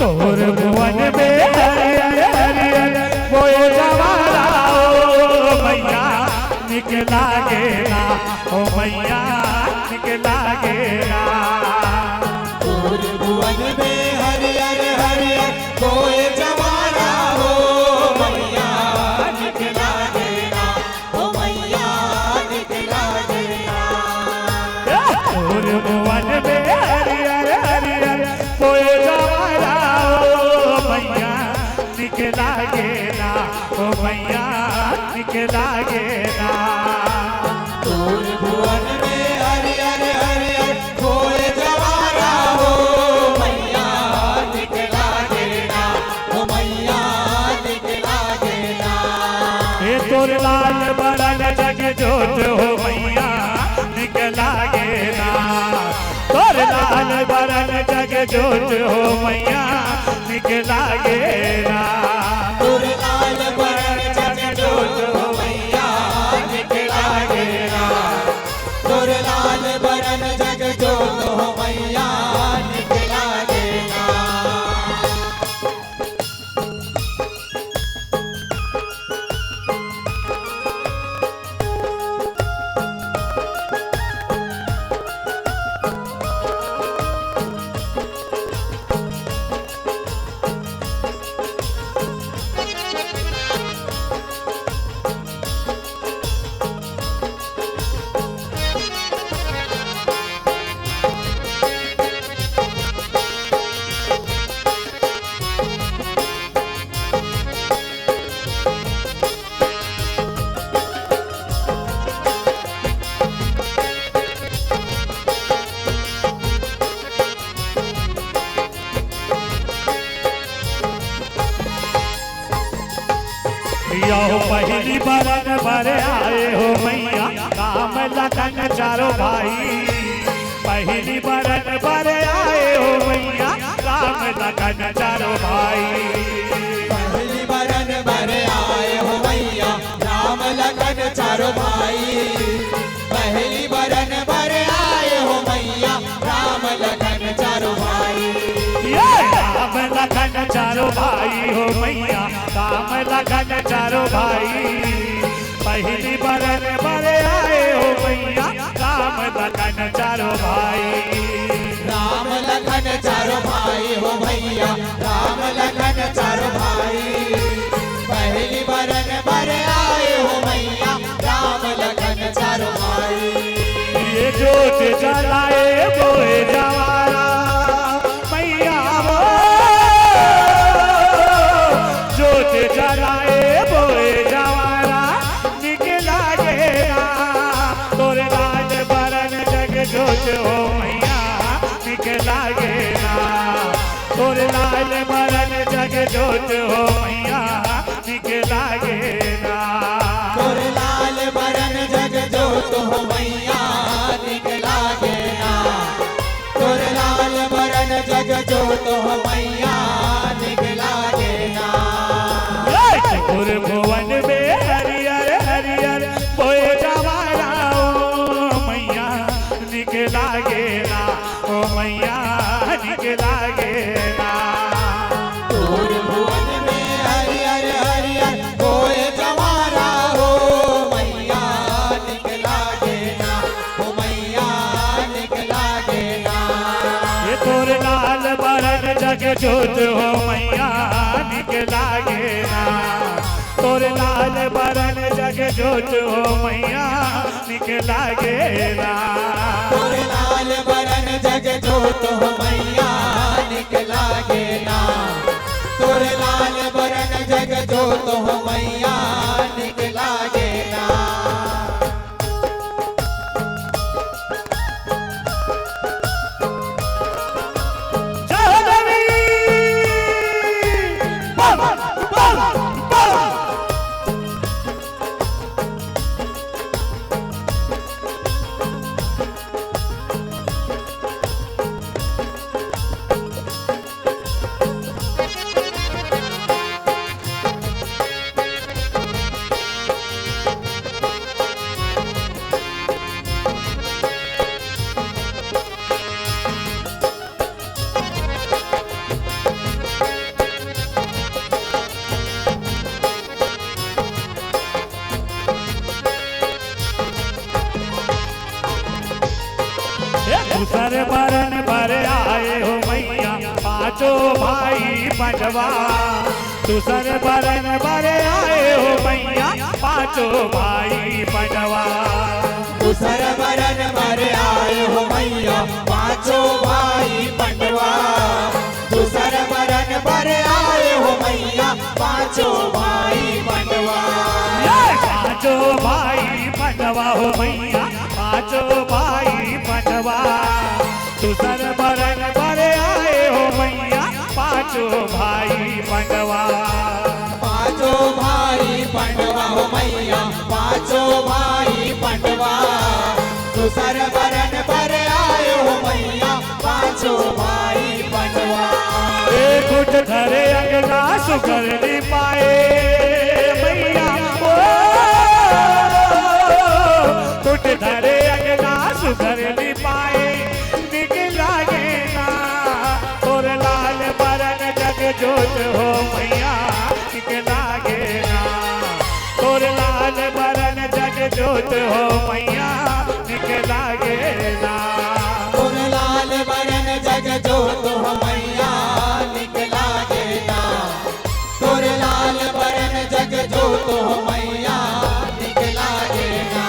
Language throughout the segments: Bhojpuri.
तोर भुवन में बोए जवारा ओ मैया निकला गेला ओ मैया निकला गेला तोर भुवन में हरियर हरियर बोए जवारा हो मैया निकला गेला ओ मैया निकला गेला तोर भुवन में हरियर हरियर बोए जवारा ओ मैया निकला गेला ओ मैया निकला गेला तोर भुवन में हरियर हरियर बोए जवारा हो मैया निकला गेला ओ मैया निकला गेला हे तोर लाल बरन जग जोत हो मैया निकला गेला तोर लाल बरन जग जोत हो मैया निकला गेला तोर लाल बरन जग जोत हो मैया निकला गेला तोर लाल बरन जग जोत हो मैया निकला गेला यो पहली बरन भर आए हो मैया राम लखन चारों भाई पहली बरन भर आए हो मैया राम लखन चारों भाई पहली बरन भर आए हो मैया राम लखन चारों भाई पहली बरन भर आए हो मैया राम लखन चारों भाई राम लखन चारों भाई हो मैया राम लखन चारों भाई पहली बरन भर आए हो मैया राम लखन चारों भाई राम लखन चारों भाई हो भैया राम लखन चारों भाई पहली बरन भर आए हो मैया राम लखन चारों भाई ये जोत जलाए बोए जवारा मैया वो जोत जलाए बोए जवारा निकला गेला तोर लाल बरन जग जोत हो मैया निकला गेला तोर लाल बरन जग जोत हो मैया निकला गेला तोर लाल बरन जग जोत हो मैया निकला गेला तोर लाल बरन जग जोत हो मैया निकला गेला तोर भुवन में हरियर हरियर बोए जवारा ओ मैया निकला गेला ओ मैया निकला गेला तोर भुवन में हरियर हरियर बोए जवारा हो मैया निकला गेला हो मैया निकला गेला ये तोर लाल बरन जग जोत हो मैया निकला गेला तोर लाल बरन जग जोत हो मैया निकला गेला तोर लाल बरन जग जोत हो मैया निकला गेला तोर लाल बरन जग जोत हो मैया निकला गेला जय देवी बोल बोल बोल पांचों भाई पंडवा दूसर बरन बरे आए हो मैया पांचों भाई पंडवा दूसर बरन भरे आए हो मैया पांचों भाई पंडवा दूसर बरन भरे आए हो मैया पांचों भाई पंडवा पांचों भाई पंडवा हो मैया पांचों भाई पंडवा दूसर बरन बरे आए हो मैया पांचों भाई पंडवा पांचों भाई पंडवा हो मैया पांचों भाई पंडवा दूसर बरन भरे आए हो मैया पांचों भाई पंडवा कुछ धरे अंगना सुकर नी पाए मैया ओ कुछ धरे अंगना सुकर नी पाए निकलागे ना और लाल बरन जग जोत हो मैया निकलागे ना और लाल बरन जग जोत हो मैया निकलागे ना और लाल बरन जग जोत हो मैया निकला गेना तोर लाल बरन जग जोत हो मैया निकला गेना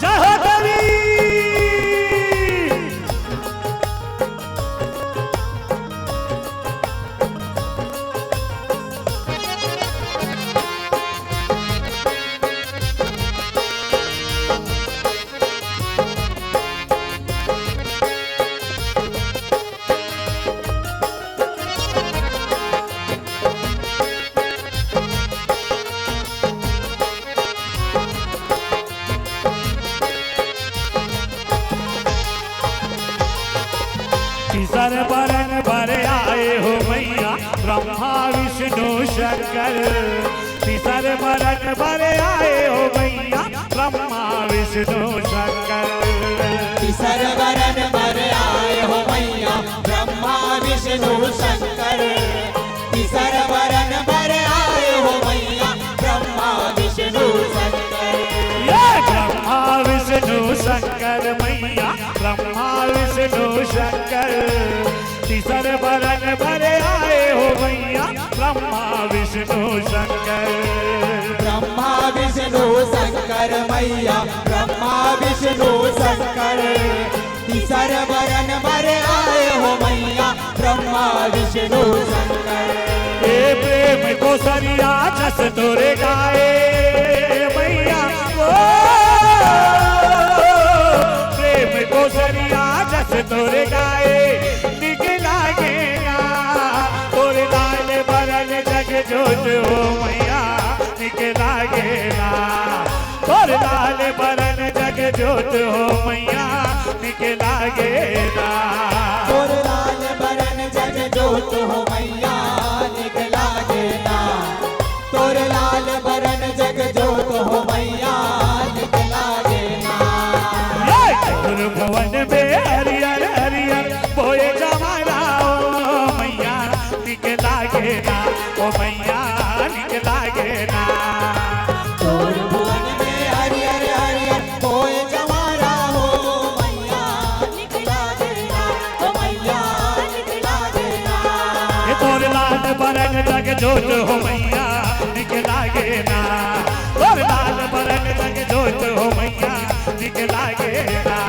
जय हो देवी तीसर बरन भरे आए हो मैया ब्रह्मा विष्णु शंकर तीसर बरन भरे आए हो मैया ब्रह्मा विष्णु शंकर तीसर बरन भरे आए हो मैया ब्रह्मा विष्णु शंकर तीसर बरन भरे आए हो मैया ब्रह्मा विष्णु शंकर ये ब्रह्मा विष्णु शंकर मैया ब्रह्मा विष्णु शंकर तीसर बरन भरे आए हो मैया ब्रह्मा विष्णु शंकर ब्रह्मा विष्णु शंकर मैया ब्रह्मा विष्णु शंकर तीसर बरन भरे आए हो मैया ब्रह्मा विष्णु शंकर ये प्रेम को सरिया जस तोरे गाए मैया ओ प्रेम को सरिया जस तोरे गाए निकलागे ना तोरे लाल बरन जग जोत हो मैया निकलागे ना तोरे लाल बरन जग जोत हो मैया निकलागे ना तोर लाल बरन जग जोत हो मैया निकला गेना तोर लाल बरन जग जोत हो मैया निकला गेना भवन में हरियर हरियर बोए जमाना ओ मैया निकलागे ना ओ मैया निकलागे ना तोर भुवन में हरियर हरियर कोई जमाना हो मैया निकला गेना हो मैया निकला गेना ये तोर लाल बरन जग जोत हो मैया निकलागे ना तोर लाल बरन जग जोत हो मैया निकलागे ना